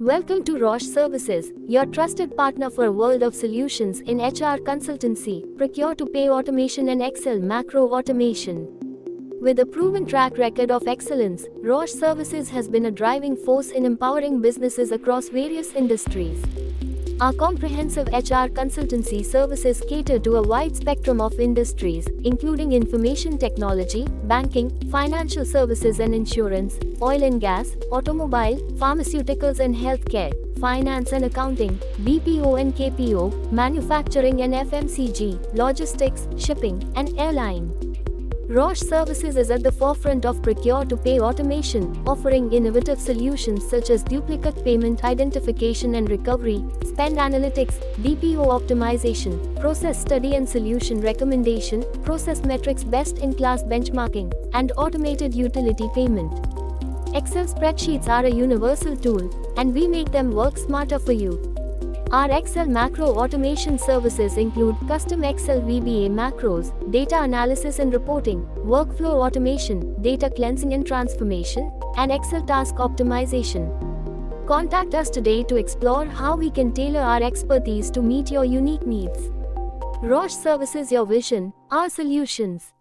Welcome to Rosh Services, your trusted partner for a world of solutions in HR consultancy, procure-to-pay automation and Excel macro automation. With a proven track record of excellence, Rosh Services has been a driving force in empowering businesses across various industries. Our comprehensive HR consultancy services cater to a wide spectrum of industries, including information technology, banking, financial services and insurance, oil and gas, automobile, pharmaceuticals and healthcare, finance and accounting, BPO and KPO, manufacturing and FMCG, logistics, shipping, and airline. Rosh Services is at the forefront of procure-to-pay automation, offering innovative solutions such as duplicate payment identification and recovery, spend analytics, DPO optimization, process study and solution recommendation, process metrics best-in-class benchmarking, and automated utility payment. Excel spreadsheets are a universal tool, and we make them work smarter for you. Our Excel macro automation services include custom Excel VBA macros, data analysis and reporting, workflow automation, data cleansing and transformation, and Excel task optimization. Contact us today to explore how we can tailor our expertise to meet your unique needs. Rosh Services, your vision, our solutions.